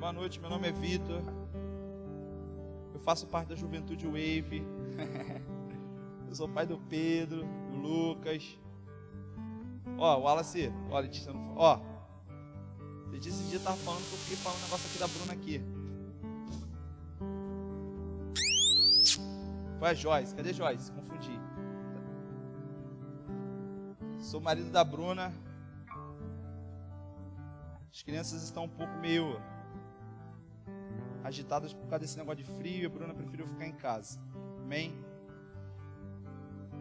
Boa noite, meu nome é Vitor. Eu faço parte da Juventude Wave. Eu sou pai do Pedro, do Lucas. Ó, o Wallace, ó, Letícia, ó. Letícia esse dia tava falando que eu fiquei falando um negócio aqui da Bruna aqui. Foi a Joyce, cadê a Joyce? Confundi. Sou marido da Bruna. As crianças estão um pouco meio agitadas por causa desse negócio de frio, e a Bruna preferiu ficar em casa. Amém?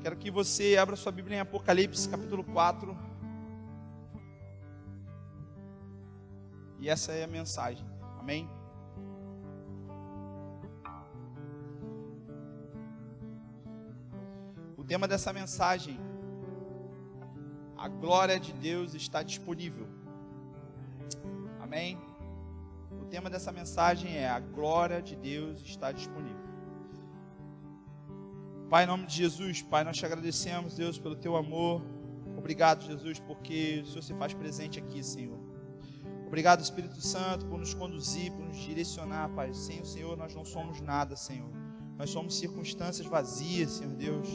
Quero que você abra sua Bíblia em Apocalipse, capítulo 4. E essa é a mensagem. Amém? O tema dessa mensagem: a glória de Deus está disponível. Amém? O tema dessa mensagem é: a glória de Deus está disponível. Pai, em nome de Jesus, Pai, nós te agradecemos, Deus, pelo teu amor. Obrigado, Jesus, porque o Senhor se faz presente aqui, Senhor. Obrigado, Espírito Santo, por nos conduzir, por nos direcionar, Pai. Sem o Senhor nós não somos nada, Senhor. Nós somos circunstâncias vazias, Senhor Deus.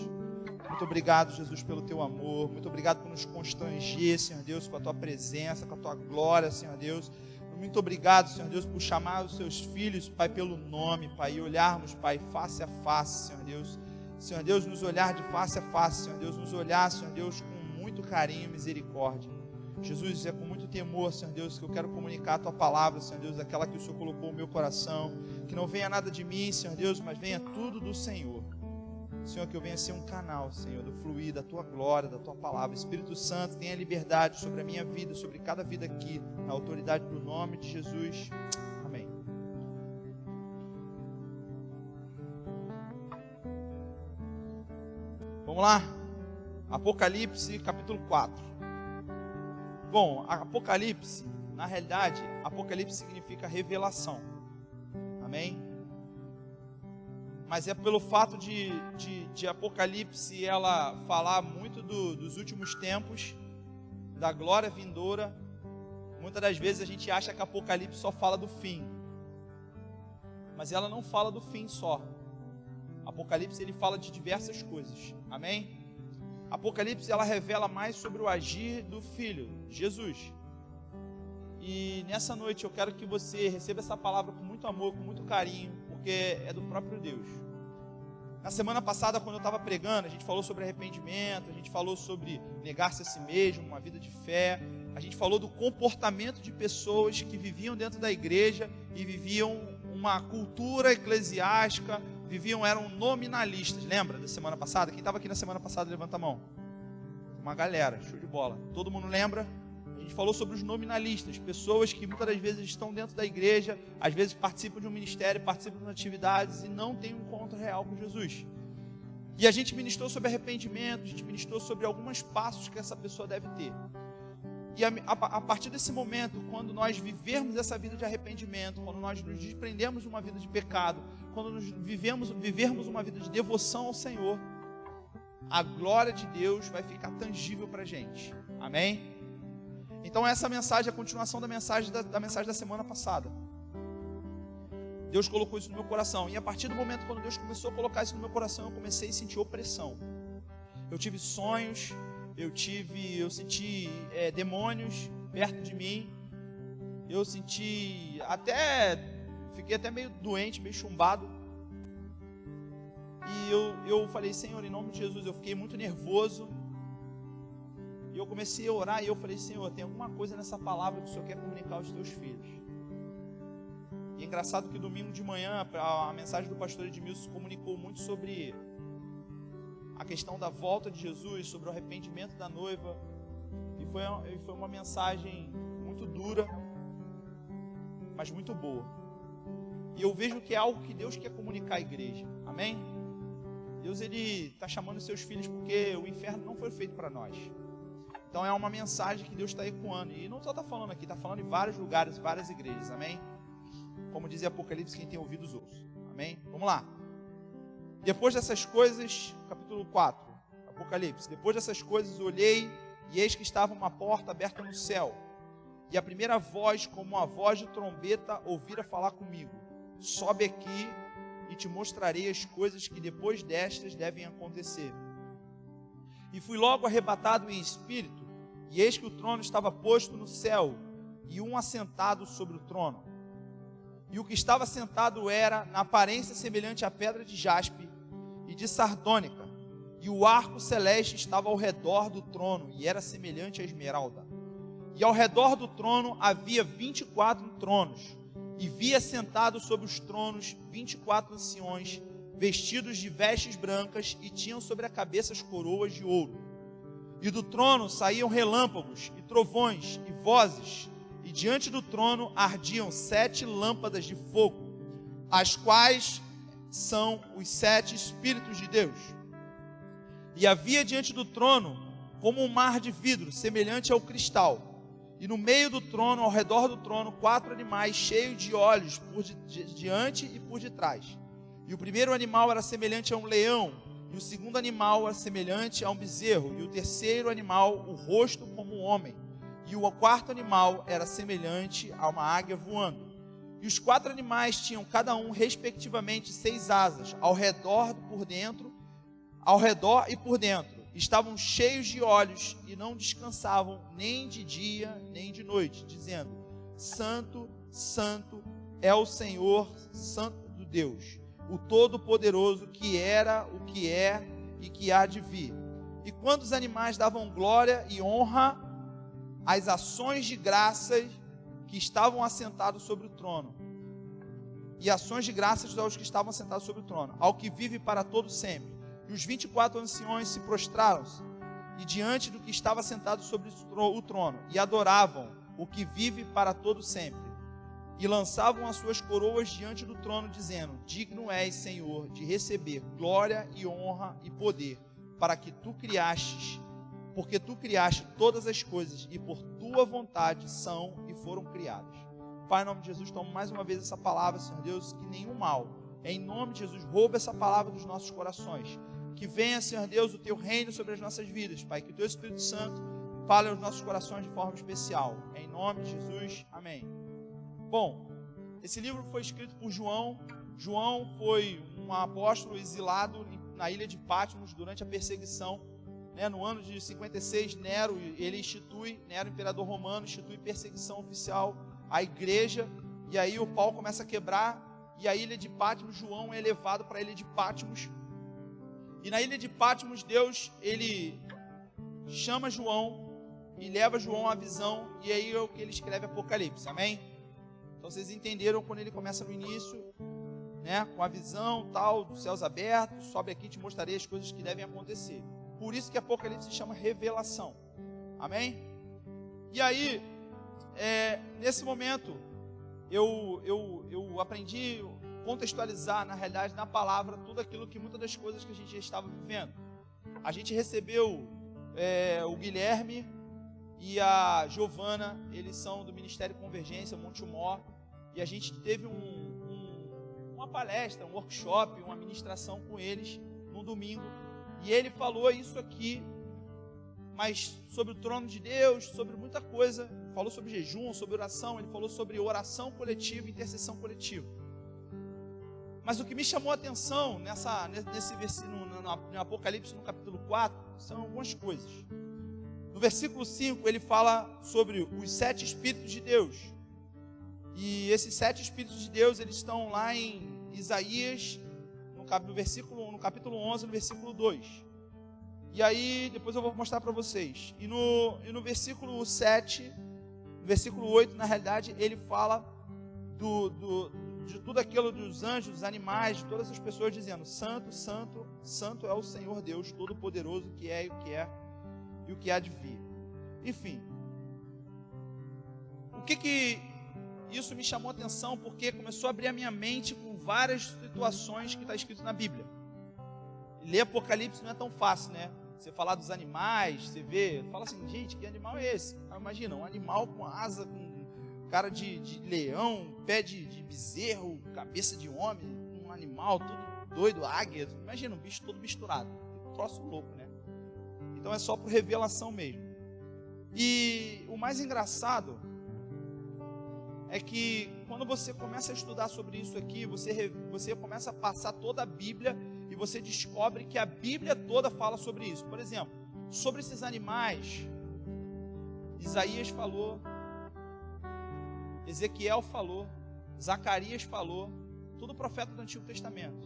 Muito obrigado, Jesus, pelo teu amor. Muito obrigado por nos constranger, Senhor Deus, com a tua presença, com a tua glória, Senhor Deus. Muito obrigado, Senhor Deus, por chamar os seus filhos, Pai, pelo nome, Pai, e olharmos, Pai, face a face, Senhor Deus. Senhor Deus, nos olhar de face a face, Senhor Deus, nos olhar, Senhor Deus, com muito carinho e misericórdia. Jesus, é com muito temor, Senhor Deus, que eu quero comunicar a tua palavra, Senhor Deus, aquela que o Senhor colocou no meu coração. Que não venha nada de mim, Senhor Deus, mas venha tudo do Senhor. Senhor, que eu venha ser um canal, Senhor, do fluir da tua glória, da tua palavra. Espírito Santo, tenha liberdade sobre a minha vida, sobre cada vida aqui, na autoridade do nome de Jesus. Amém. Vamos lá? Apocalipse, capítulo 4. Bom, Apocalipse, na realidade, Apocalipse significa revelação. Amém? Mas é pelo fato de Apocalipse ela falar muito dos últimos tempos, da glória vindoura. Muitas das vezes a gente acha que Apocalipse só fala do fim, mas ela não fala do fim só. Apocalipse ele fala de diversas coisas. Amém? Apocalipse ela revela mais sobre o agir do Filho, Jesus. E nessa noite eu quero que você receba essa palavra com muito amor, com muito carinho, porque é do próprio Deus. Na semana passada, quando eu estava pregando, a gente falou sobre arrependimento, a gente falou sobre negar-se a si mesmo, uma vida de fé. A gente falou do comportamento de pessoas que viviam dentro da igreja e viviam uma cultura eclesiástica, eram nominalistas. Lembra da semana passada? Quem estava aqui na semana passada, levanta a mão. Uma galera, show de bola. Todo mundo lembra? A gente falou sobre os nominalistas, pessoas que muitas das vezes estão dentro da igreja, às vezes participam de um ministério, participam de atividades e não têm um encontro real com Jesus. E a gente ministrou sobre arrependimento, a gente ministrou sobre alguns passos que essa pessoa deve ter. E a partir desse momento, quando nós vivermos essa vida de arrependimento, quando nós nos desprendemos de uma vida de pecado, quando nós vivermos uma vida de devoção ao Senhor, a glória de Deus vai ficar tangível para a gente. Amém? Então essa mensagem é a continuação da mensagem da semana passada. Deus colocou isso no meu coração. E a partir do momento quando Deus começou a colocar isso no meu coração, eu comecei a sentir opressão. Eu tive sonhos, eu senti demônios perto de mim. Eu fiquei até meio doente, meio chumbado. E eu falei: Senhor, em nome de Jesus, eu fiquei muito nervoso. E eu comecei a orar e eu falei: Senhor, tem alguma coisa nessa palavra que o Senhor quer comunicar aos teus filhos. E é engraçado que domingo de manhã, a mensagem do pastor Edmilson comunicou muito sobre a questão da volta de Jesus, sobre o arrependimento da noiva. E foi uma mensagem muito dura, mas muito boa. E eu vejo que é algo que Deus quer comunicar à igreja. Amém? Deus ele está chamando os seus filhos porque o inferno não foi feito para nós. Então é uma mensagem que Deus está ecoando. E não só está falando aqui, está falando em vários lugares, várias igrejas. Amém? Como diz Apocalipse, quem tem ouvidos ouça. Amém? Vamos lá. Depois dessas coisas, capítulo 4, Apocalipse. Depois dessas coisas olhei e eis que estava uma porta aberta no céu. e a primeira voz, como a voz de trombeta, ouvira falar comigo: sobe aqui e te mostrarei as coisas que depois destas devem acontecer. E fui logo arrebatado em espírito, e eis que o trono estava posto no céu, e um assentado sobre o trono. E o que estava sentado era, na aparência, semelhante à pedra de jaspe e de sardônica, e o arco celeste estava ao redor do trono, e era semelhante à esmeralda. E ao redor do trono havia 24 tronos, e via sentados sobre os tronos 24 anciões, vestidos de vestes brancas, e tinham sobre a cabeça as coroas de ouro. E do trono saíam relâmpagos, e trovões, e vozes, e diante do trono ardiam 7 lâmpadas de fogo, as quais são os 7 Espíritos de Deus. E havia diante do trono como um mar de vidro, semelhante ao cristal. E no meio do trono, ao redor do trono, 4 animais cheios de olhos por diante e por detrás. E o primeiro animal era semelhante a um leão, e o segundo animal era semelhante a um bezerro, e o terceiro animal, o rosto como um homem, e o quarto animal era semelhante a uma águia voando. E os 4 animais tinham cada um, respectivamente, 6 asas, ao redor e por dentro. Estavam cheios de olhos e não descansavam nem de dia nem de noite, dizendo: Santo, Santo é o Senhor, Santo do Deus, o Todo-Poderoso, que era, o que é e que há de vir. E quando os animais davam glória e honra às ações de graças que estavam assentados sobre o trono, e ações de graças aos que estavam sentados sobre o trono, ao que vive para todo sempre. E os 24 anciões se prostraram-se, e diante do que estava sentado sobre o trono, e adoravam o que vive para todo sempre, e lançavam as suas coroas diante do trono, dizendo: digno és, Senhor, de receber glória e honra e poder, porque tu criaste todas as coisas, e por tua vontade são e foram criadas. Pai, em nome de Jesus, tomo mais uma vez essa palavra, Senhor Deus, que nenhum mal, em nome de Jesus, rouba essa palavra dos nossos corações. Que venha, Senhor Deus, o teu reino sobre as nossas vidas, Pai. Que o teu Espírito Santo fale aos nossos corações de forma especial. Em nome de Jesus, amém. Bom, esse livro foi escrito por João. João foi um apóstolo exilado na ilha de Patmos durante a perseguição. No ano de 56, Nero, imperador romano, institui perseguição oficial à igreja. E aí o pau começa a quebrar. E a ilha de Patmos, João é levado para a ilha de Patmos. E na ilha de Patmos, Deus, ele chama João e leva João à visão, e aí é o que ele escreve Apocalipse, amém? Então vocês entenderam quando ele começa no início, com a visão tal, dos céus abertos, sobe aqui, te mostrarei as coisas que devem acontecer. Por isso que Apocalipse se chama revelação, amém? E aí, nesse momento, eu aprendi contextualizar, na realidade, na palavra, tudo aquilo que muitas das coisas que a gente já estava vivendo. A gente recebeu o Guilherme e a Giovana, eles são do Ministério Convergência, Montemor, e a gente teve uma palestra, um workshop, uma ministração com eles no domingo, e ele falou isso aqui, mas sobre o trono de Deus, sobre muita coisa, falou sobre jejum, sobre oração, ele falou sobre oração coletiva e intercessão coletiva. Mas o que me chamou a atenção nesse versículo, no Apocalipse, no capítulo 4, são algumas coisas. No versículo 5, ele fala sobre os 7 Espíritos de Deus. E esses 7 Espíritos de Deus, eles estão lá em Isaías, no capítulo 11, no versículo 2. E aí, depois eu vou mostrar para vocês. E no versículo 7, no versículo 8, na realidade, ele fala de tudo aquilo dos anjos, dos animais, de todas as pessoas, dizendo: Santo, Santo, Santo é o Senhor Deus Todo-Poderoso, que é e o que é e o que há de vir. Enfim, o que isso me chamou a atenção? Porque começou a abrir a minha mente com várias situações que está escrito na Bíblia. E ler Apocalipse não é tão fácil, né? Você falar dos animais, você vê, fala assim: gente, que animal é esse? Imagina, um animal com asa, com cara de leão, pé de bezerro, cabeça de homem, um animal tudo doido, águia. Imagina, um bicho todo misturado. Um troço louco, né? Então é só por revelação mesmo. E o mais engraçado é que quando você começa a estudar sobre isso aqui, você começa a passar toda a Bíblia e você descobre que a Bíblia toda fala sobre isso. Por exemplo, sobre esses animais, Isaías falou, Ezequiel falou, Zacarias falou, tudo profeta do Antigo Testamento.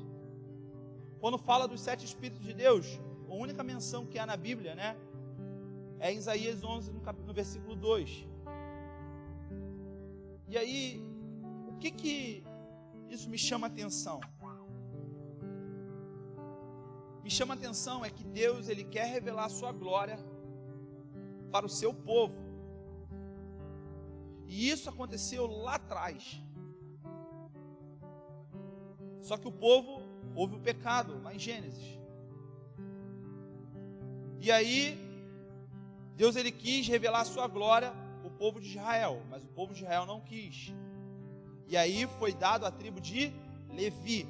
Quando fala dos 7 Espíritos de Deus, a única menção que há na Bíblia, né, é em Isaías 11, no versículo 2. E aí, o que isso me chama a atenção? Me chama a atenção é que Deus, Ele quer revelar a sua glória para o seu povo. E isso aconteceu lá atrás. Só que o povo, houve o pecado, lá em Gênesis. E aí, Deus, Ele quis revelar a sua glória o povo de Israel, mas o povo de Israel não quis. E aí foi dado a tribo de Levi.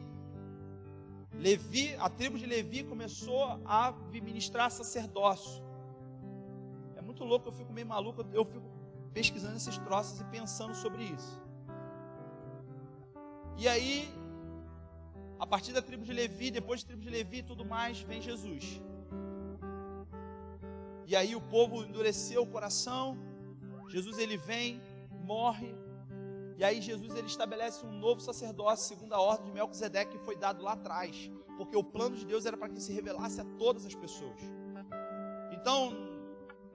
A tribo de Levi começou a ministrar sacerdócio. É muito louco, eu fico meio maluco, eu fico pesquisando esses troços e pensando sobre isso. E aí, a partir da tribo de Levi, depois da tribo de Levi e tudo mais, vem Jesus. E aí o povo endureceu o coração. Jesus, ele vem, morre, e aí Jesus, ele estabelece um novo sacerdócio, segundo a ordem de Melquisedeque, que foi dado lá atrás, porque o plano de Deus era para que se revelasse a todas as pessoas. Então,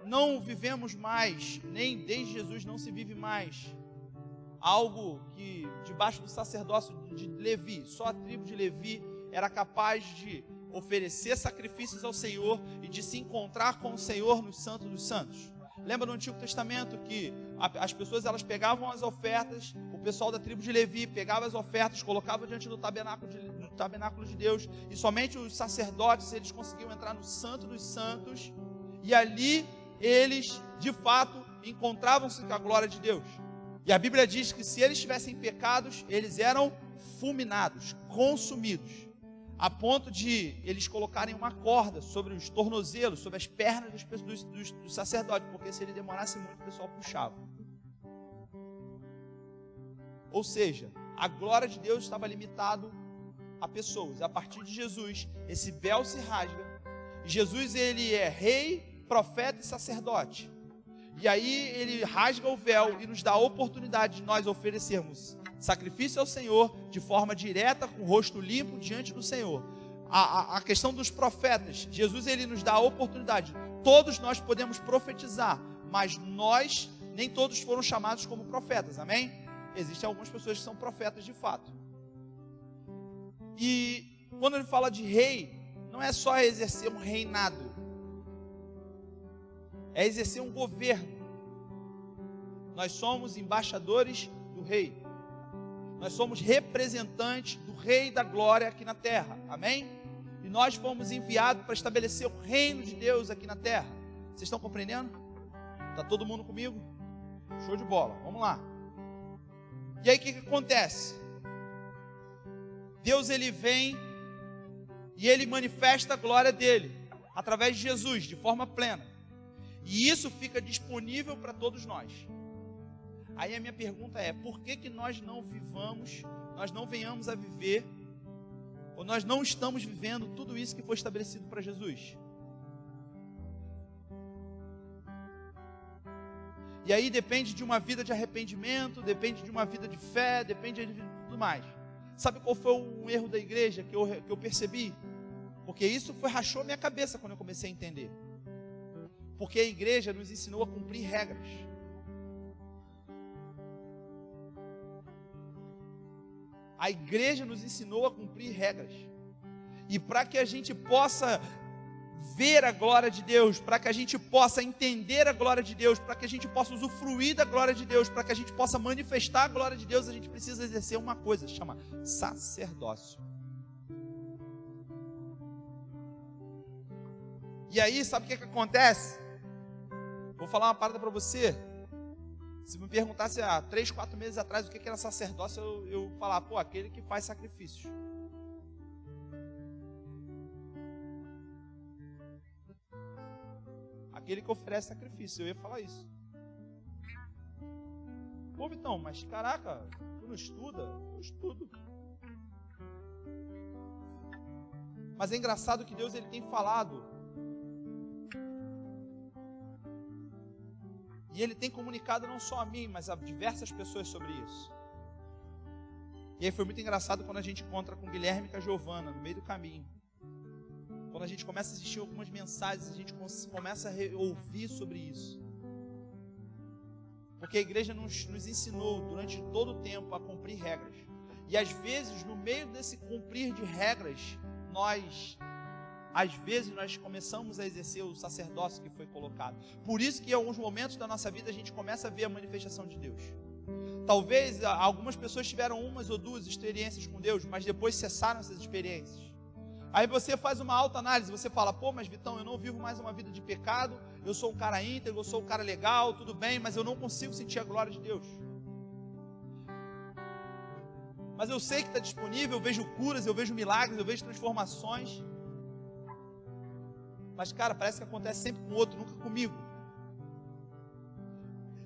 não vivemos mais, nem desde Jesus não se vive mais, algo que, debaixo do sacerdócio de Levi, só a tribo de Levi era capaz de oferecer sacrifícios ao Senhor, e de se encontrar com o Senhor no Santo dos Santos. Lembra no Antigo Testamento que as pessoas, elas pegavam as ofertas, o pessoal da tribo de Levi pegava as ofertas, colocava diante do tabernáculo de Deus, e somente os sacerdotes, eles conseguiam entrar no Santo dos Santos, e ali eles, de fato, encontravam-se com a glória de Deus. E a Bíblia diz que se eles tivessem pecados, eles eram fulminados, consumidos, a ponto de eles colocarem uma corda sobre os tornozelos, sobre as pernas dos sacerdotes, porque se ele demorasse muito, o pessoal puxava. Ou seja, a glória de Deus estava limitado a pessoas. A partir de Jesus, esse véu se rasga, e Jesus, ele é rei, profeta e sacerdote. E aí ele rasga o véu e nos dá a oportunidade de nós oferecermos sacrifício ao Senhor de forma direta, com o rosto limpo diante do Senhor. A questão dos profetas, Jesus, ele nos dá a oportunidade. Todos nós podemos profetizar, mas nós, nem todos foram chamados como profetas, amém? Existem algumas pessoas que são profetas de fato. E quando ele fala de rei, não é só exercer um reinado, é exercer um governo. Nós somos embaixadores do rei. Nós somos representantes do Rei da Glória aqui na terra, amém? E nós fomos enviados para estabelecer o reino de Deus aqui na terra. Vocês estão compreendendo? Está todo mundo comigo? Show de bola, vamos lá. E aí o que acontece? Deus, ele vem e ele manifesta a glória dele através de Jesus, de forma plena. E isso fica disponível para todos nós. Aí a minha pergunta é, por que nós não venhamos a viver, ou nós não estamos vivendo tudo isso que foi estabelecido para Jesus? E aí depende de uma vida de arrependimento, depende de uma vida de fé, depende de tudo mais. Sabe qual foi um erro da igreja que eu percebi? Porque isso rachou minha cabeça quando eu comecei a entender. Porque a igreja nos ensinou a cumprir regras. A igreja nos ensinou a cumprir regras. E para que a gente possa ver a glória de Deus, para que a gente possa entender a glória de Deus, para que a gente possa usufruir da glória de Deus, para que a gente possa manifestar a glória de Deus, a gente precisa exercer uma coisa, chama sacerdócio. E aí, sabe o que acontece? Vou falar uma parada para você. Se me perguntasse há 3, 4 meses atrás o que era sacerdócio, eu falar, aquele que faz sacrifícios. Aquele que oferece sacrifício, eu ia falar isso. Pô, Vitão, mas caraca, tu não estuda? Eu estudo. Mas é engraçado que Deus ele tem falado. E Ele tem comunicado não só a mim, mas a diversas pessoas sobre isso. E aí foi muito engraçado quando a gente encontra com Guilherme e com a Giovana no meio do caminho. Quando a gente começa a assistir algumas mensagens, a gente começa a ouvir sobre isso. Porque a igreja nos ensinou durante todo o tempo a cumprir regras. E às vezes, no meio desse cumprir de regras, nós começamos a exercer o sacerdócio que foi colocado. Por isso que em alguns momentos da nossa vida a gente começa a ver a manifestação de Deus. Talvez algumas pessoas tiveram umas ou duas experiências com Deus, mas depois cessaram essas experiências. Aí você faz uma autoanálise, você fala, pô, mas Vitão, eu não vivo mais uma vida de pecado, eu sou um cara íntegro, eu sou um cara legal, tudo bem, mas eu não consigo sentir a glória de Deus. Mas eu sei que está disponível, eu vejo curas, eu vejo milagres, eu vejo transformações. Mas, cara, parece que acontece sempre com o outro, nunca comigo.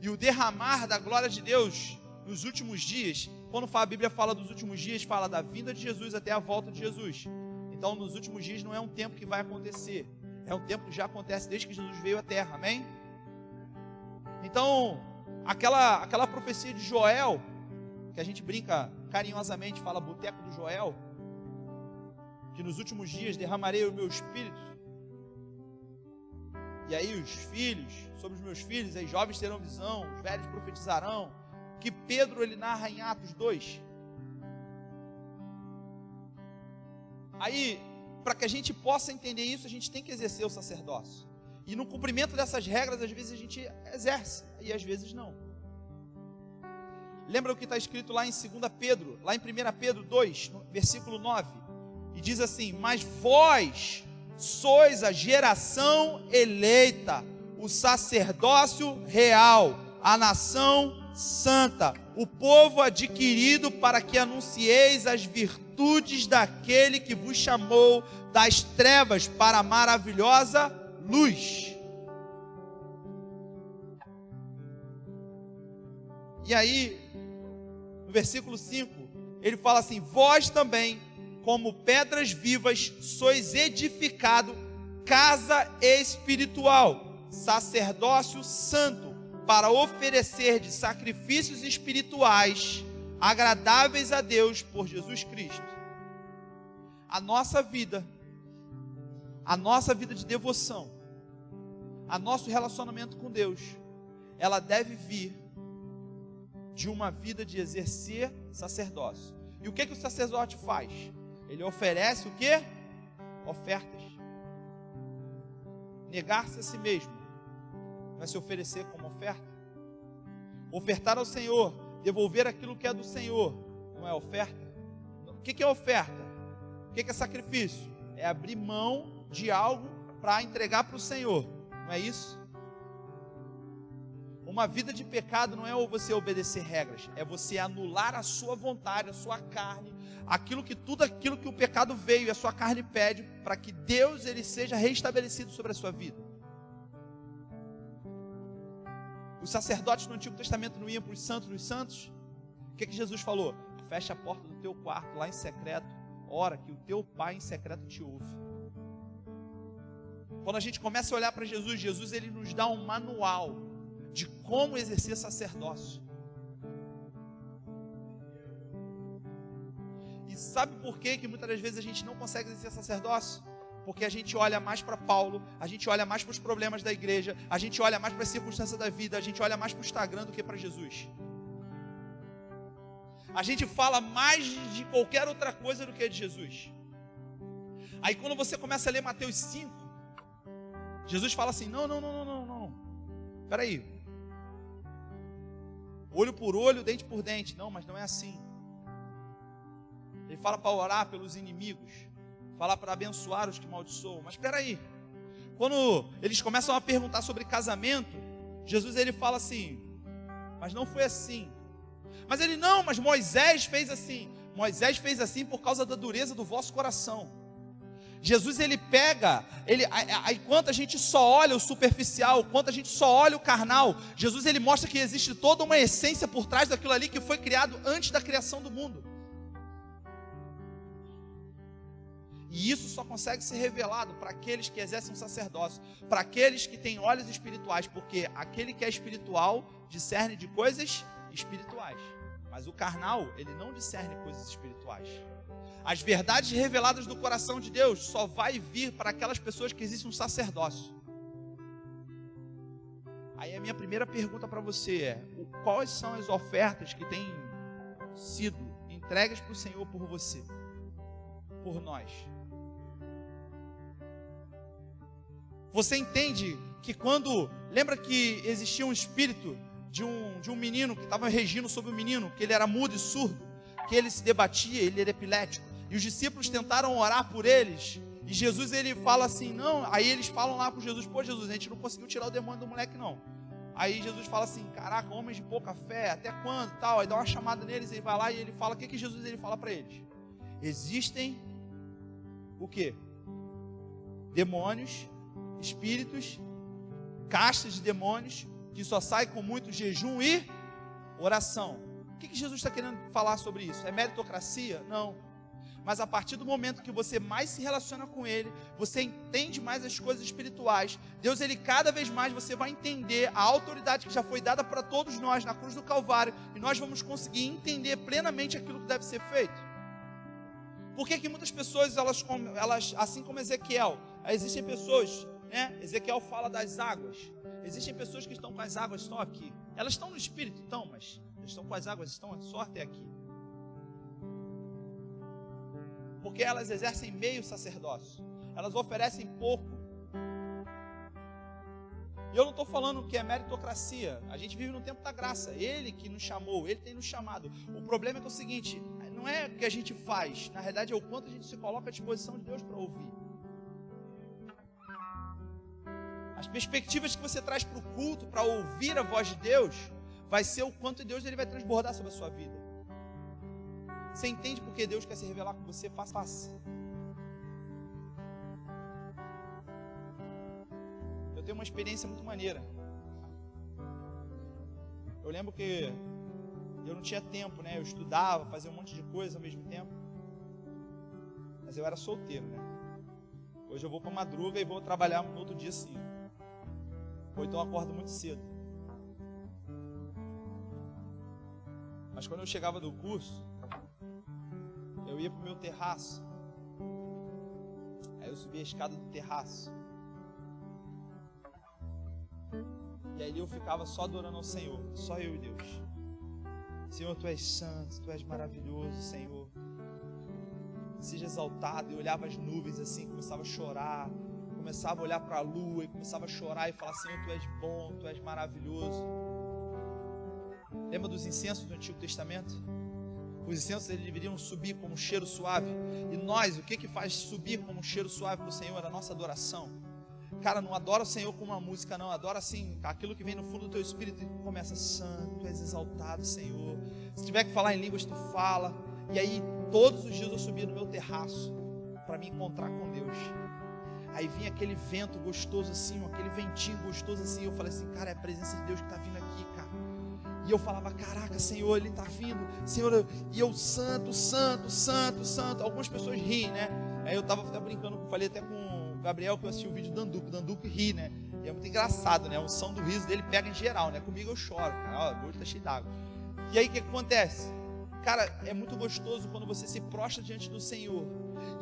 E o derramar da glória de Deus nos últimos dias, quando a Bíblia fala dos últimos dias, fala da vinda de Jesus até a volta de Jesus. Então, nos últimos dias não é um tempo que vai acontecer, é um tempo que já acontece desde que Jesus veio à terra, amém? Então, aquela profecia de Joel, que a gente brinca carinhosamente, fala boteco do Joel, que nos últimos dias derramarei o meu espírito, e aí os filhos, sobre os meus filhos, aí jovens terão visão, os velhos profetizarão, que Pedro ele narra em Atos 2. Aí, para que a gente possa entender isso, a gente tem que exercer o sacerdócio. E no cumprimento dessas regras, às vezes a gente exerce, e às vezes não. Lembra o que está escrito lá em 2 Pedro, lá em 1 Pedro 2, no versículo 9, e diz assim, mas vós sois a geração eleita, o sacerdócio real, a nação santa, o povo adquirido para que anuncieis as virtudes daquele que vos chamou das trevas para a maravilhosa luz. E aí, no versículo 5, ele fala assim, vós também, como pedras vivas, sois edificado casa espiritual, sacerdócio santo, para oferecer de sacrifícios espirituais agradáveis a Deus por Jesus Cristo. A nossa vida de devoção, a nosso relacionamento com Deus, ela deve vir de uma vida de exercer sacerdócio. E o que o sacerdote faz? Ele oferece o quê? Ofertas. Negar-se a si mesmo vai se oferecer como oferta. Ofertar ao Senhor, devolver aquilo que é do Senhor, não é oferta? O que é oferta? O que é sacrifício? É abrir mão de algo para entregar para o Senhor, não é isso? Uma vida de pecado não é você obedecer regras, é você anular a sua vontade, a sua carne, tudo aquilo que o pecado veio e a sua carne pede, para que Deus ele seja restabelecido sobre a sua vida. Os sacerdotes no Antigo Testamento não iam para os santos dos santos? O que Jesus falou? Fecha a porta do teu quarto lá em secreto, ora que o teu pai em secreto te ouve. Quando a gente começa a olhar para Jesus ele nos dá um manual de como exercer sacerdócio. E sabe por que muitas das vezes a gente não consegue exercer sacerdócio? Porque a gente olha mais para Paulo, a gente olha mais para os problemas da igreja, a gente olha mais para as circunstâncias da vida, a gente olha mais para o Instagram do que para Jesus. A gente fala mais de qualquer outra coisa do que de Jesus. Aí quando você começa a ler Mateus 5, Jesus fala assim, não, espera aí, olho por olho, dente por dente, não, mas não é assim. Ele fala para orar pelos inimigos, fala para abençoar os que maldiçoam, mas espera aí, quando eles começam a perguntar sobre casamento, Jesus ele fala assim, mas não foi assim. Mas ele, não, mas Moisés fez assim por causa da dureza do vosso coração. Jesus, ele pega, enquanto a gente só olha o superficial, enquanto a gente só olha o carnal, Jesus, ele mostra que existe toda uma essência por trás daquilo ali que foi criado antes da criação do mundo. E isso só consegue ser revelado para aqueles que exercem um sacerdócio, para aqueles que têm olhos espirituais, porque aquele que é espiritual discerne de coisas espirituais, mas o carnal, ele não discerne coisas espirituais. As verdades reveladas do coração de Deus só vai vir para aquelas pessoas que existe um sacerdócio. Aí a minha primeira pergunta para você é: quais são as ofertas que têm sido entregues para o Senhor por você, por nós? Você entende que quando, lembra que existia um espírito de um menino que estava regindo sobre o menino, que ele era mudo e surdo, que ele se debatia, ele era epilético, e os discípulos tentaram orar por eles, e Jesus, ele fala assim, não, aí eles falam lá com Jesus, pô Jesus, a gente não conseguiu tirar o demônio do moleque não. Aí Jesus fala assim, caraca, homens de pouca fé, até quando, tal, aí dá uma chamada neles, ele vai lá e ele fala, o que Jesus, ele fala para eles? Existem, o quê? Demônios, espíritos, castas de demônios, que só sai com muito jejum e oração. O que Jesus está querendo falar sobre isso? É meritocracia? Não. Mas a partir do momento que você mais se relaciona com Ele, você entende mais as coisas espirituais, Deus, Ele cada vez mais você vai entender a autoridade que já foi dada para todos nós na cruz do Calvário, e nós vamos conseguir entender plenamente aquilo que deve ser feito. Por que que muitas pessoas, elas, assim como Ezequiel, existem pessoas, né? Ezequiel fala das águas, existem pessoas que estão com as águas só aqui, elas estão no espírito, mas estão com as águas, estão só até aqui, porque elas exercem meio sacerdócio, elas oferecem pouco. E eu não estou falando que é meritocracia, a gente vive no tempo da graça, Ele que nos chamou, Ele tem nos chamado. O problema é que é o seguinte, não é o que a gente faz, na realidade é o quanto a gente se coloca à disposição de Deus para ouvir. As perspectivas que você traz para o culto, para ouvir a voz de Deus, vai ser o quanto Deus, ele vai transbordar sobre a sua vida. Você entende porque Deus quer se revelar com você? Faça. Eu tenho uma experiência muito maneira. Eu lembro que eu não tinha tempo, né? Eu estudava, fazia um monte de coisa ao mesmo tempo. Mas eu era solteiro, né? Hoje eu vou para madruga e vou trabalhar no outro dia sim. Ou então eu acordo muito cedo. Mas quando eu chegava do curso, eu ia para o meu terraço. Aí eu subia a escada do terraço. E aí eu ficava só adorando ao Senhor, só eu e Deus. Senhor, Tu és santo, Tu és maravilhoso, Senhor. Seja exaltado. E eu olhava as nuvens assim, começava a chorar. Começava a olhar para a lua e começava a chorar e falar, Senhor, Tu és bom, Tu és maravilhoso. Lembra dos incensos do Antigo Testamento? Os incensos, eles deveriam subir como um cheiro suave. E nós, o que faz subir como um cheiro suave para o Senhor? A nossa adoração. Cara, não adora o Senhor com uma música, não. Adora assim, aquilo que vem no fundo do teu espírito e começa, santo, Tu és exaltado, Senhor. Se tiver que falar em línguas, Tu fala. E aí, todos os dias eu subia no meu terraço para me encontrar com Deus. Aí vinha aquele vento gostoso assim, aquele ventinho gostoso assim. Eu falei assim, cara, é a presença de Deus que está vindo aqui, cara. E eu falava, caraca, Senhor, Ele está vindo, Senhor. E eu, santo, santo, santo, santo. Algumas pessoas riem, né? Aí eu estava até brincando, falei até com o Gabriel, que eu assisti o vídeo do Danduco. O Danduco ri, né? E é muito engraçado, né? A unção do riso dele pega em geral, né? Comigo eu choro, cara. Ó, o olho está cheio d'água. E aí o que acontece? Cara, é muito gostoso quando você se prostra diante do Senhor.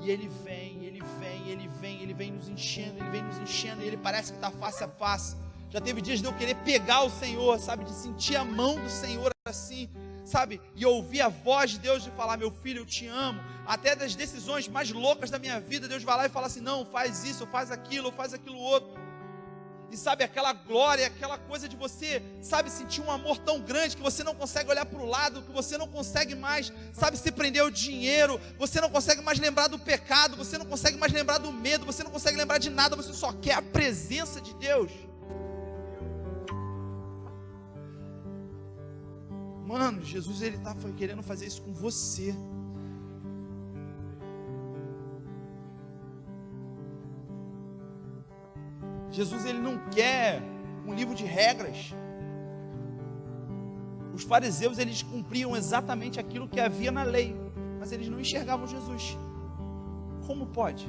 E Ele vem, Ele vem, Ele vem, Ele vem nos enchendo, Ele vem nos enchendo. E Ele parece que está face a face. Já teve dias de eu querer pegar o Senhor, sabe? De sentir a mão do Senhor assim, sabe? E ouvir a voz de Deus de falar, meu filho, eu te amo. Até das decisões mais loucas da minha vida, Deus vai lá e fala assim, não, faz isso, faz aquilo outro. E sabe, aquela glória, aquela coisa de você, sabe, sentir um amor tão grande que você não consegue olhar para o lado, que você não consegue mais, sabe, se prender ao dinheiro, você não consegue mais lembrar do pecado, você não consegue mais lembrar do medo, você não consegue lembrar de nada, você só quer a presença de Deus. Mano, Jesus, Ele está querendo fazer isso com você. Jesus, ele não quer um livro de regras. Os fariseus, eles cumpriam exatamente aquilo que havia na lei, mas eles não enxergavam Jesus. Como pode?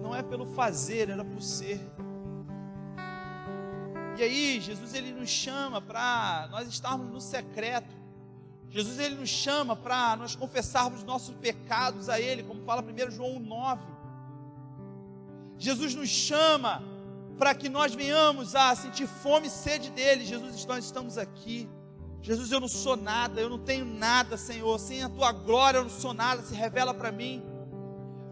Não é pelo fazer, era por ser. E aí, Jesus, ele nos chama para nós estarmos no secreto. Jesus, ele nos chama para nós confessarmos nossos pecados a ele, como fala 1 João 9. Jesus nos chama para que nós venhamos a sentir fome e sede dele. Jesus, nós estamos aqui. Jesus, eu não sou nada, eu não tenho nada, Senhor. Sem a tua glória eu não sou nada, se revela para mim.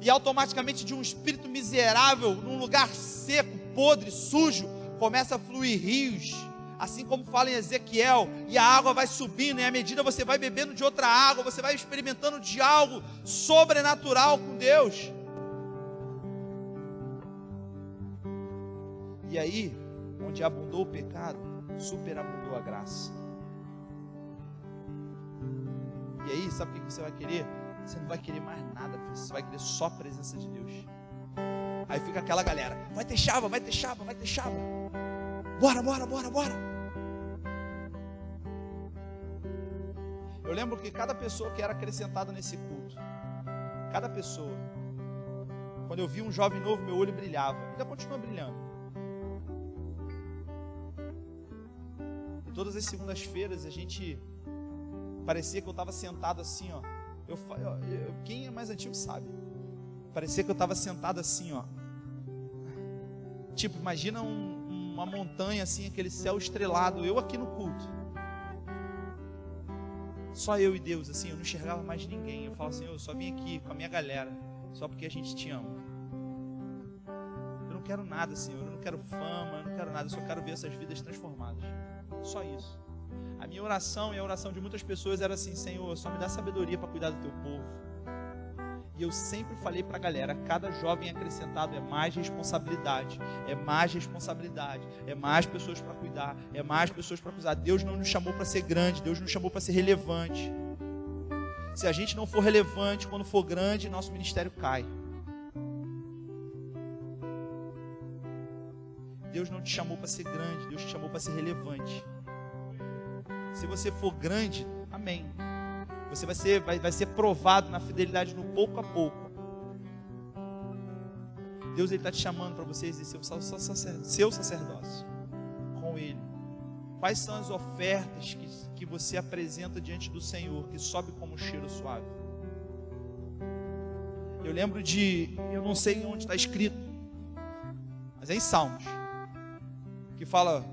E automaticamente, de um espírito miserável, num lugar seco, podre, sujo, começa a fluir rios, assim como fala em Ezequiel, e a água vai subindo, e à medida você vai bebendo de outra água, você vai experimentando de algo sobrenatural com Deus. E aí, onde abundou o pecado, superabundou a graça. E aí, sabe o que você vai querer? Você não vai querer mais nada, filho. Você vai querer só a presença de Deus. Aí fica aquela galera: vai ter chava, vai ter chava, vai ter chava. Bora, bora, bora, bora. Eu lembro que cada pessoa que era acrescentada nesse culto, cada pessoa, quando eu vi um jovem novo, meu olho brilhava. Ainda continua brilhando. E todas as segundas-feiras a gente parecia que eu estava sentado assim, ó. Quem é mais antigo sabe. Parecia que eu estava sentado assim, ó. Tipo, imagina uma montanha assim, aquele céu estrelado, eu aqui no culto. Só eu e Deus, assim, eu não enxergava mais ninguém. Eu falo assim: eu só vim aqui com a minha galera, só porque a gente te ama. Eu não quero nada, Senhor, eu não quero fama, eu não quero nada, eu só quero ver essas vidas transformadas. Só isso. A minha oração e a oração de muitas pessoas era assim: Senhor, só me dá sabedoria para cuidar do teu povo. E eu sempre falei para a galera: cada jovem acrescentado é mais responsabilidade, é mais responsabilidade, é mais pessoas para cuidar, é mais pessoas para cuidar. Deus não nos chamou para ser grande, Deus nos chamou para ser relevante. Se a gente não for relevante, quando for grande, nosso ministério cai. Deus não te chamou para ser grande, Deus te chamou para ser relevante. Se você for grande, amém, você vai ser provado na fidelidade no pouco a pouco. Deus está te chamando para você exercer o seu sacerdócio com Ele. Quais são as ofertas que você apresenta diante do Senhor, que sobe como um cheiro suave? Eu lembro eu não sei onde está escrito, mas é em Salmos, que fala: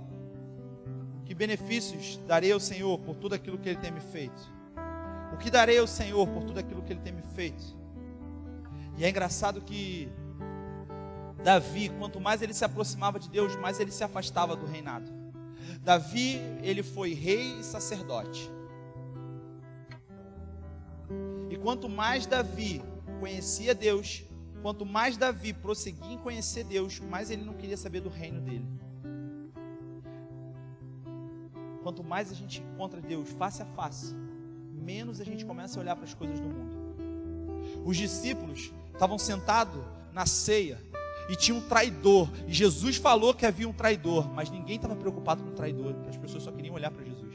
que benefícios darei ao Senhor por tudo aquilo que Ele tem me feito? O que darei ao Senhor por tudo aquilo que Ele tem me feito? E é engraçado que Davi, quanto mais ele se aproximava de Deus, mais ele se afastava do reinado. Davi, ele foi rei e sacerdote. E quanto mais Davi conhecia Deus, quanto mais Davi prosseguia em conhecer Deus, mais ele não queria saber do reino dele. Quanto mais a gente encontra Deus face a face, menos a gente começa a olhar para as coisas do mundo. Os discípulos estavam sentados na ceia e tinha um traidor, e Jesus falou que havia um traidor, mas ninguém estava preocupado com o traidor, as pessoas só queriam olhar para Jesus.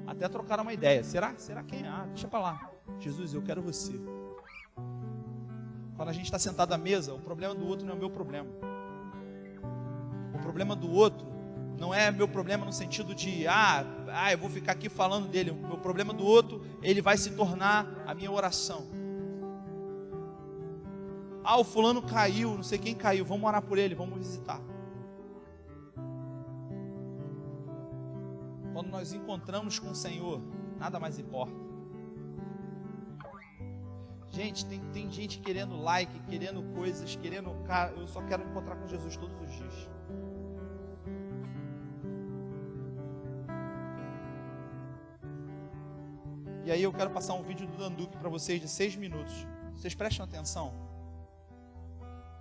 Até trocaram uma ideia: será quem é? Deixa para lá. Jesus, eu quero você. Quando a gente está sentado à mesa, o problema do outro não é o meu problema. O problema do outro não é meu problema no sentido de eu vou ficar aqui falando dele. O meu problema do outro, ele vai se tornar a minha oração. O fulano caiu, não sei quem caiu, vamos orar por ele, vamos visitar. Quando nós encontramos com o Senhor, nada mais importa. Gente, tem gente querendo like, querendo coisas, eu só quero encontrar com Jesus todos os dias. E aí eu quero passar um vídeo do Danduque para vocês de 6 minutos. Vocês prestam atenção?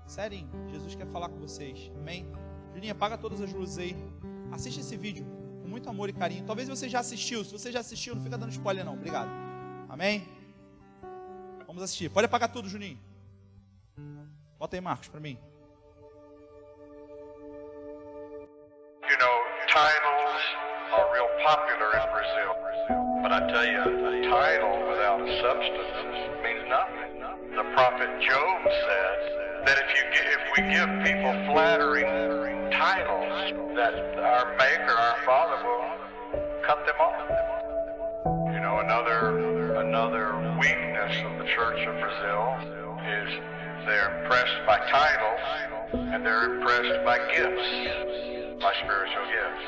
Sério, Jesus quer falar com vocês. Amém? Julinha, apaga todas as luzes aí. Assiste esse vídeo com muito amor e carinho. Talvez você já assistiu. Se você já assistiu, não fica dando spoiler não. Obrigado. Amém? Vamos assistir. Pode apagar tudo, Juninho. Bota aí, Marcos, para mim. titles are real popular in Brazil. But I tell you, a title without a substance means nothing. The prophet Job said that if we give people flattering titles, that our Maker, our Father, will cut them off. You know, another weakness of the Church of Brazil is they're impressed by titles and they're impressed by gifts, by spiritual gifts.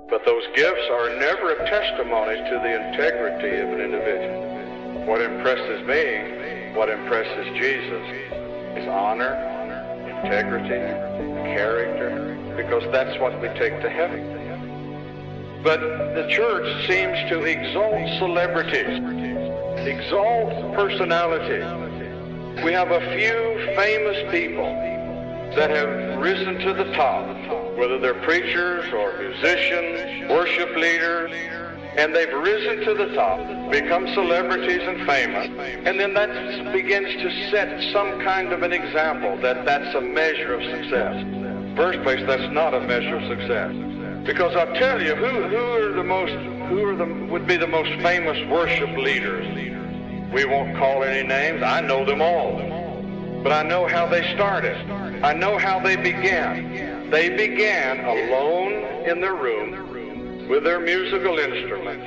But those gifts are never a testimony to the integrity of an individual. What impresses me, what impresses Jesus, is honor, integrity, character, because that's what we take to heaven. But the church seems to exalt celebrities, exalt personality. We have a few famous people that have risen to the top, whether they're preachers or musicians, worship leaders, and they've risen to the top, become celebrities and famous, and then that begins to set some kind of an example that that's a measure of success. First place, that's not a measure of success. Because I'll tell you, would be the most famous worship leaders? We won't call any names. I know them all. But I know how they started. I know how they began. They began alone in their room with their musical instruments.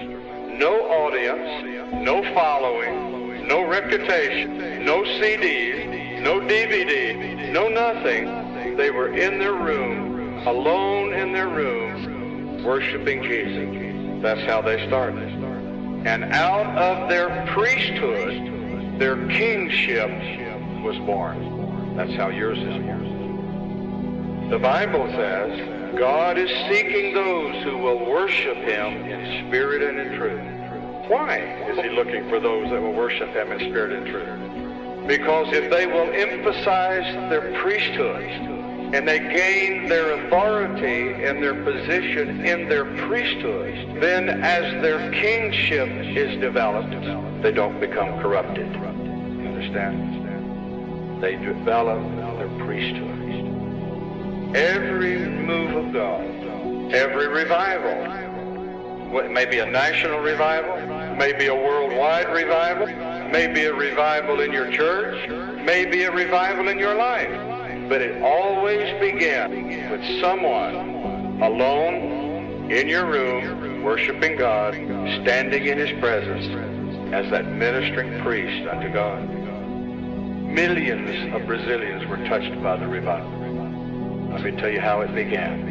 No audience, no following, no reputation, no CDs, no DVD, no nothing. They were in their room, alone in their room, worshiping Jesus. That's how they started. And out of their priesthood, their kingship was born. That's how yours is born. The Bible says God is seeking those who will worship Him in spirit and in truth. Why is He looking for those that will worship Him in spirit and truth? Because if they will emphasize their priesthood and they gain their authority and their position in their priesthood, then as their kingship is developed, they don't become corrupted. You understand? They develop their priesthood. Every move of God, every revival, it may be a national revival, may be a worldwide revival, may be a revival in your church, may be a revival in your life. But it always begins with someone alone in your room, worshiping God, standing in His presence as that ministering priest unto God. Millions of Brazilians were touched by the revival. Let me tell you how it began.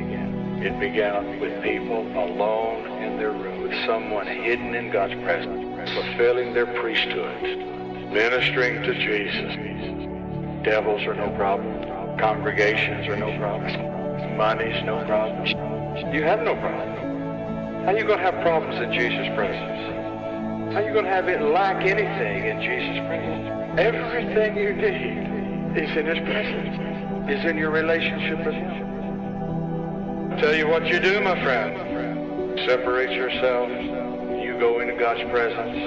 It began with people alone in their room, with someone hidden in God's presence, fulfilling their priesthood, ministering to Jesus. Devils are no problem. Congregations are no problem. Money's no problem. You have no problem. How are you going to have problems in Jesus' presence? How are you going to have it lack anything in Jesus' presence? Everything you need is in His presence, is in your relationship with Him. I'll tell you what you do, my friend. Separate yourself. You go into God's presence,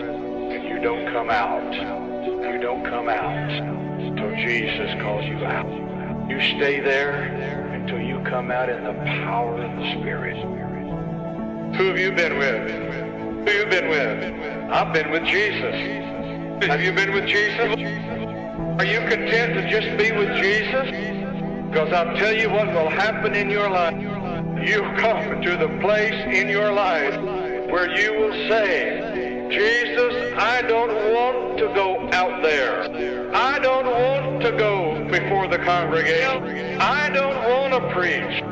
and you don't come out. You don't come out until Jesus calls you out. You stay there until you come out in the power of the Spirit. Who have you been with? Who have you been with? I've been with Jesus. Have you been with Jesus? Are you content to just be with Jesus? Because I'll tell you what will happen in your life. You come to the place in your life where you will say, Jesus, I don't want to go out there. I don't want to go before the congregation. I don't want to preach.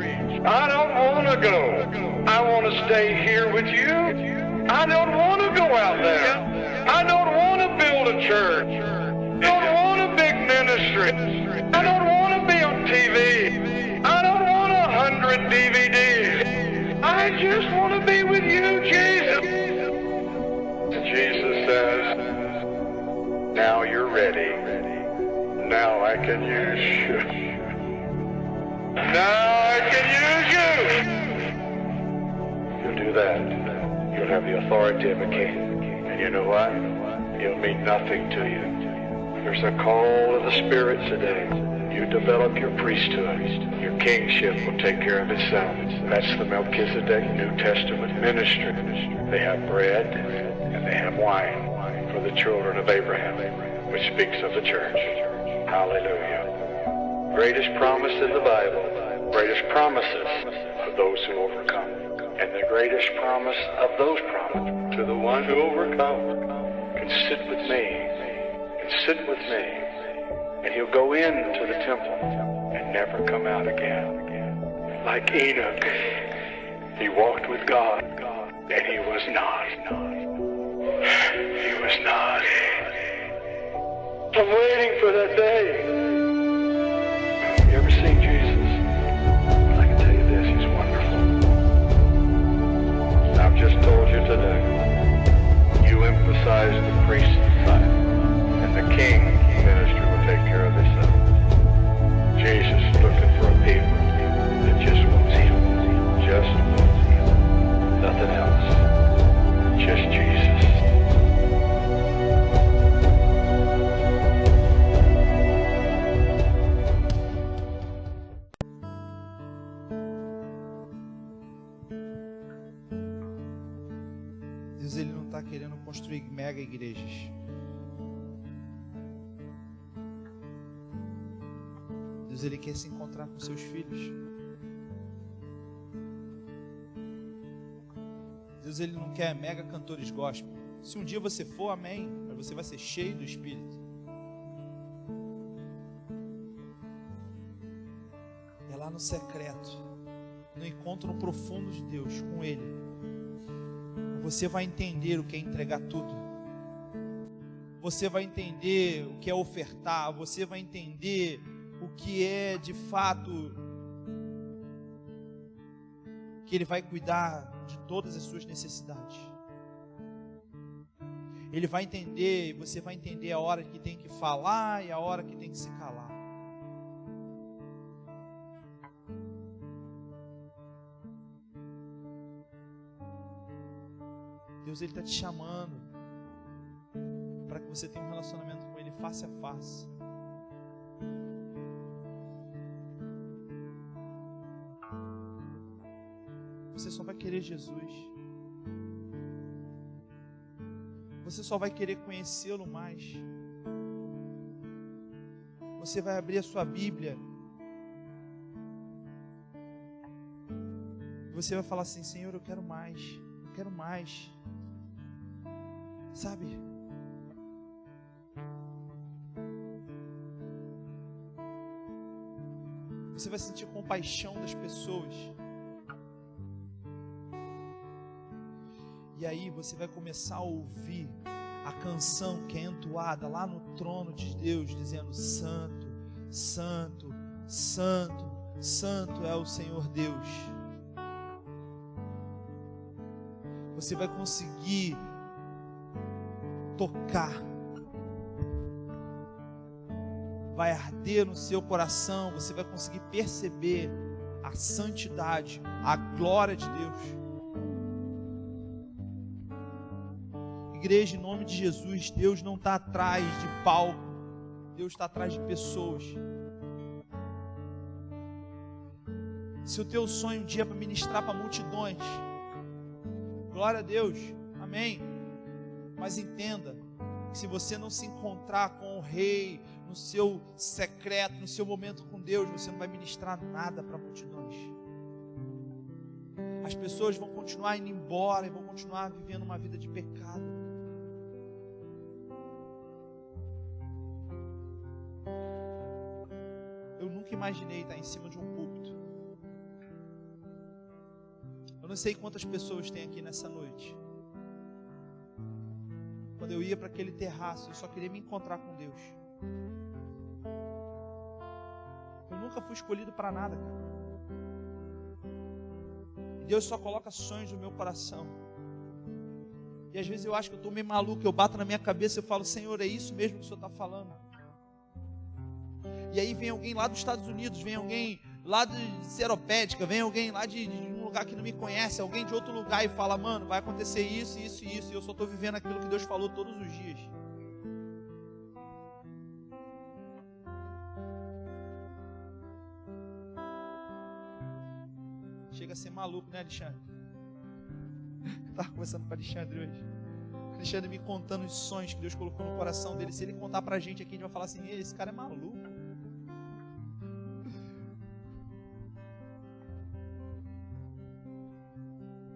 I don't want to go. I want to stay here with you. I don't want to go out there. I don't want to build a church. I don't want a big ministry. I don't want to be on TV. I don't want 100 DVDs. I just want to be with you, Jesus. Jesus says, now you're ready. Now I can use you. Now I can use you. You'll do that. You'll have the authority of a king. And you know what? He'll mean nothing to you. There's a call of the Spirit today. You develop your priesthood. You The kingship will take care of itself. That's the Melchizedek New Testament ministry. They have bread and they have wine for the children of Abraham, which speaks of the church. Hallelujah. Greatest promise in the Bible, greatest promises for those who overcome. And the greatest promise of those promises to the one who overcomes can sit with me, and he'll go into the temple and never come out again. Like Enoch, he walked with God, and he was not. He was not. I'm waiting for that day. You ever seen Jesus? Well, I can tell you this, he's wonderful. I've just told you today, you emphasize the priest's side, and the king ministry will take care of itself. Jesus is looking for a people that just wants him. Just wants him. Nothing else. Just Jesus. Deus, ele não está querendo construir mega igrejas. Deus, ele quer se encontrar com seus filhos. Deus, ele não quer mega cantores gospel. Se um dia você for, amém, mas você vai ser cheio do Espírito. É lá no secreto, no encontro profundo de Deus com Ele, você vai entender o que é entregar tudo. Você vai entender o que é ofertar. Você vai entender o que é de fato que Ele vai cuidar de todas as suas necessidades. Ele vai entender, você vai entender a hora que tem que falar e a hora que tem que se calar. Deus, ele está te chamando para que você tenha um relacionamento com Ele face a face. Você só vai querer Jesus. Você só vai querer conhecê-lo mais. Você vai abrir a sua Bíblia. Você vai falar assim: Senhor, eu quero mais. Eu quero mais. Sabe? Você vai sentir compaixão das pessoas. E aí você vai começar a ouvir a canção que é entoada lá no trono de Deus, dizendo: Santo, Santo, Santo, Santo é o Senhor Deus. Você vai conseguir tocar, vai arder no seu coração, você vai conseguir perceber a santidade, a glória de Deus. Igreja, em nome de Jesus, Deus não está atrás de palco, Deus está atrás de pessoas. Se o teu sonho um dia é para ministrar para multidões, glória a Deus, amém. Mas entenda que se você não se encontrar com o Rei no seu secreto, no seu momento com Deus, você não vai ministrar nada para multidões. As pessoas vão continuar indo embora e vão continuar vivendo uma vida de pecado. Eu nunca imaginei estar em cima de um púlpito. Eu não sei quantas pessoas tem aqui nessa noite. Quando eu ia para aquele terraço, eu só queria me encontrar com Deus. Eu nunca fui escolhido para nada, cara. E Deus só coloca sonhos no meu coração. E às vezes eu acho que eu estou meio maluco, eu bato na minha cabeça e falo: Senhor, é isso mesmo que o Senhor está falando? E aí vem alguém lá dos Estados Unidos, vem alguém lá de Seropédica, vem alguém lá de um lugar que não me conhece, alguém de outro lugar, e fala: mano, vai acontecer isso, isso e isso, e eu só estou vivendo aquilo que Deus falou todos os dias. chega a ser maluco, né, Alexandre? Eu estava conversando com o Alexandre hoje. O Alexandre me contando os sonhos que Deus colocou no coração dele. Se ele contar pra gente aqui, a gente vai falar assim: esse cara é maluco.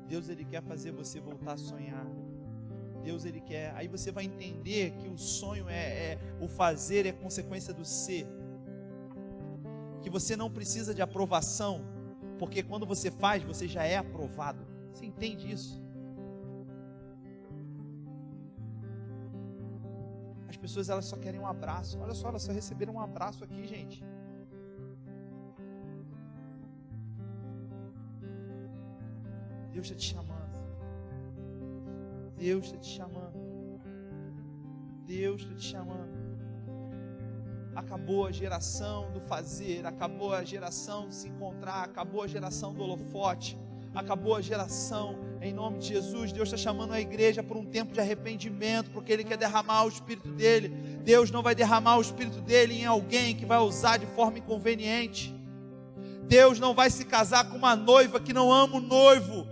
Deus, Ele quer fazer você voltar a sonhar. Deus, Ele quer. Aí você vai entender que o sonho o fazer é consequência do ser. Que você não precisa de aprovação, porque quando você faz, você já é aprovado. Você entende isso? As pessoas, elas só querem um abraço. Olha só, elas só receberam um abraço aqui, gente. Deus está te chamando. Deus está te chamando. Deus está te chamando. Acabou a geração do fazer, acabou a geração de se encontrar, acabou a geração do holofote, acabou a geração, em nome de Jesus. Deus está chamando a igreja por um tempo de arrependimento, porque Ele quer derramar o Espírito dEle. Deus não vai derramar o Espírito dEle em alguém que vai usar de forma inconveniente. Deus não vai se casar com uma noiva que não ama o noivo.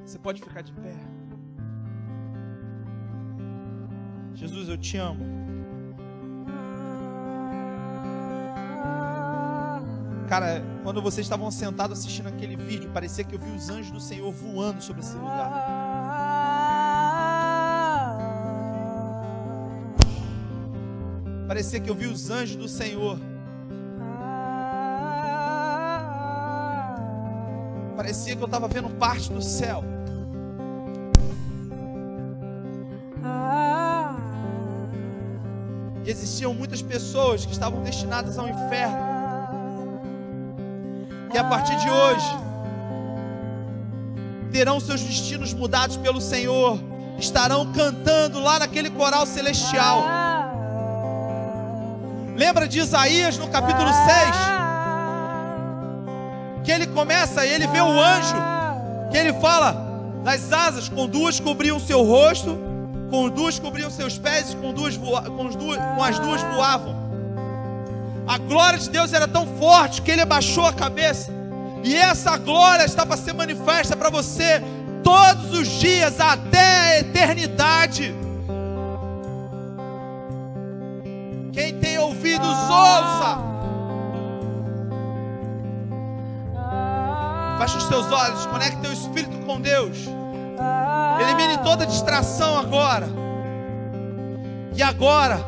Você pode ficar de pé. Jesus, eu te amo. Cara, quando vocês estavam sentados assistindo aquele vídeo, parecia que eu vi os anjos do Senhor voando sobre esse lugar. Parecia que eu vi os anjos do Senhor. Parecia que eu estava vendo parte do céu. E existiam muitas pessoas que estavam destinadas ao inferno, que a partir de hoje terão seus destinos mudados pelo Senhor, estarão cantando lá naquele coral celestial. Lembra de Isaías no capítulo 6? Que ele começa e ele vê o anjo, que ele fala: das asas, com duas cobriam o seu rosto, com duas cobriam seus pés, com as duas voavam. A glória de Deus era tão forte que ele abaixou a cabeça. E essa glória está para ser manifesta para você todos os dias até a eternidade. Quem tem ouvidos, ouça. Feche os teus olhos, conecte teu espírito com Deus. Elimine toda distração agora. E agora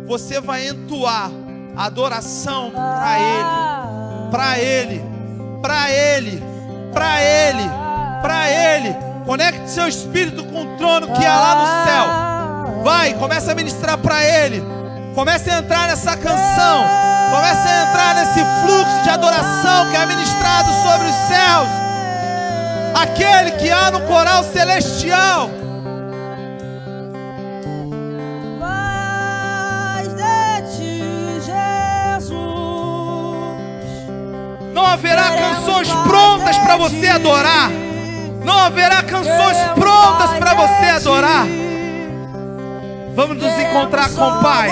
você vai entoar a adoração para Ele, para Ele, para Ele, para Ele, para Ele. Conecte seu espírito com o trono que há lá no céu. Vai, começa a ministrar para Ele. Comece a entrar nessa canção. Comece a entrar nesse fluxo de adoração que é ministrado sobre os céus. Aquele que há no coral celestial. Mais de ti, Jesus. Não haverá canções prontas para você adorar. Não haverá canções prontas para você adorar. Vamos nos encontrar com o Pai.